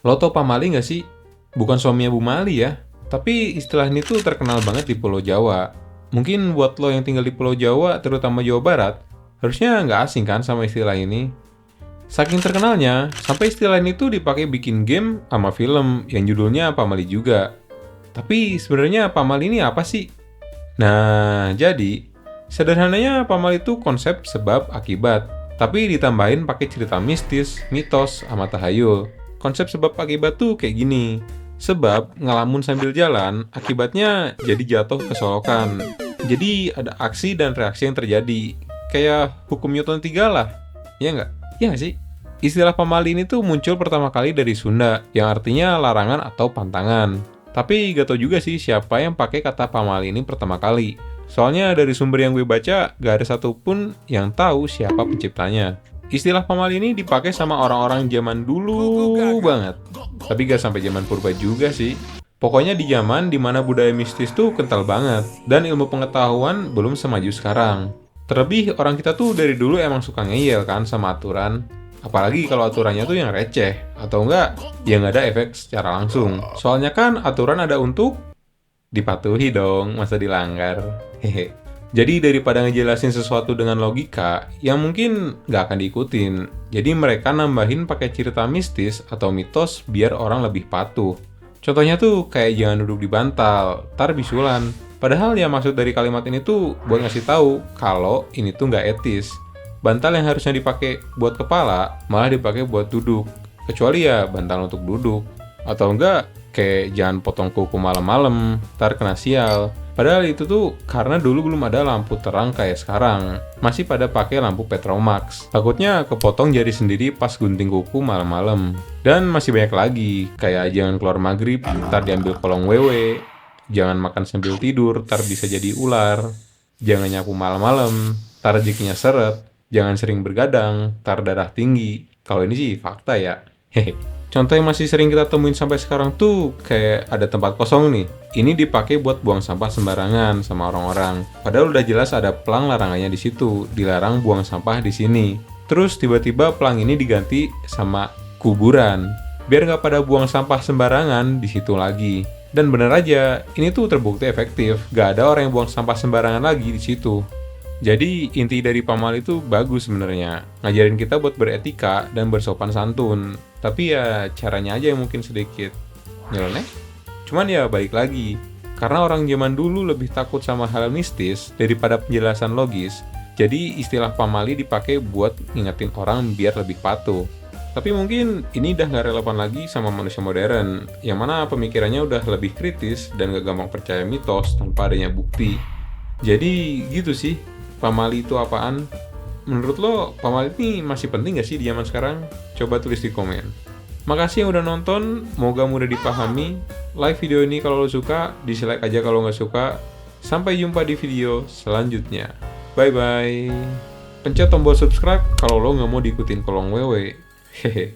Lo tau pamali nggak sih? Bukan suaminya Bu Mali ya, tapi istilah ini tuh terkenal banget di Pulau Jawa. Mungkin buat lo yang tinggal di Pulau Jawa, terutama Jawa Barat, harusnya nggak asing kan sama istilah ini. Saking terkenalnya, sampai istilah ini tuh dipakai bikin game sama film yang judulnya Pamali juga. Tapi sebenarnya pamali ini apa sih? Nah, jadi sederhananya pamali itu konsep sebab akibat, tapi ditambahin pakai cerita mistis, mitos, sama tahayul. Konsep sebab akibat tuh kayak gini. Sebab ngelamun sambil jalan, akibatnya jadi jatuh ke solokan. Jadi ada aksi dan reaksi yang terjadi. Kayak hukum Newton 3 lah. Ya nggak? Ya nggak sih? Istilah pamali ini tuh muncul pertama kali dari Sunda, yang artinya larangan atau pantangan. Tapi gak tau juga sih siapa yang pakai kata pamali ini pertama kali. Soalnya dari sumber yang gue baca, gak ada satupun yang tahu siapa penciptanya. Istilah pamali ini dipakai sama orang-orang zaman dulu banget. Tapi gak sampai zaman purba juga sih. Pokoknya di zaman dimana budaya mistis tuh kental banget, dan ilmu pengetahuan belum semaju sekarang. Terlebih orang kita tuh dari dulu emang suka ngeyel kan sama aturan. Apalagi kalau aturannya tuh yang receh, atau enggak, yang nggak ada efek secara langsung. Soalnya kan aturan ada untuk dipatuhi dong, masa dilanggar. Hehe. Jadi daripada ngejelasin sesuatu dengan logika, yang mungkin nggak akan diikutin. Jadi mereka nambahin pakai cerita mistis atau mitos biar orang lebih patuh. Contohnya tuh kayak jangan duduk di bantal, tar bisulan. Padahal ya maksud dari kalimat ini tuh buat ngasih tahu kalau ini tuh nggak etis. Bantal yang harusnya dipakai buat kepala, malah dipakai buat duduk. Kecuali ya bantal untuk duduk. Atau enggak, kayak jangan potong kuku malam-malam, ntar kena sial. Padahal itu tuh karena dulu belum ada lampu terang kayak sekarang. Masih pada pakai lampu Petromax. Takutnya kepotong jari sendiri pas gunting kuku malam-malam. Dan masih banyak lagi, kayak jangan keluar maghrib, ntar diambil kolong wewe. Jangan makan sambil tidur, ntar bisa jadi ular. Jangan nyapu malam-malam, ntar rezekinya seret. Jangan sering bergadang, tar darah tinggi. Kalau ini sih fakta ya. Hehe. Contoh yang masih sering kita temuin sampai sekarang tuh kayak ada tempat kosong nih. Ini dipakai buat buang sampah sembarangan sama orang-orang. Padahal udah jelas ada pelang larangannya di situ, dilarang buang sampah di sini. Terus tiba-tiba pelang ini diganti sama kuburan. Biar nggak pada buang sampah sembarangan di situ lagi. Dan bener aja, ini tuh terbukti efektif. Gak ada orang yang buang sampah sembarangan lagi di situ. Jadi inti dari pamali itu bagus sebenarnya, ngajarin kita buat beretika dan bersopan santun. Tapi ya caranya aja yang mungkin sedikit nyeleneh. Cuman ya balik lagi, karena orang zaman dulu lebih takut sama hal mistis daripada penjelasan logis. Jadi istilah pamali dipakai buat ngingetin orang biar lebih patuh. Tapi mungkin ini udah nggak relevan lagi sama manusia modern, yang mana pemikirannya udah lebih kritis dan gak gampang percaya mitos tanpa adanya bukti. Jadi gitu sih. Pamali itu apaan? Menurut lo, pamali ini masih penting gak sih di zaman sekarang? Coba tulis di komen. Makasih yang udah nonton, semoga mudah dipahami. Like video ini kalau lo suka, dislike aja kalau nggak suka. Sampai jumpa di video selanjutnya. Bye-bye. Pencet tombol subscribe kalau lo nggak mau diikutin kolong wewe. Hehe.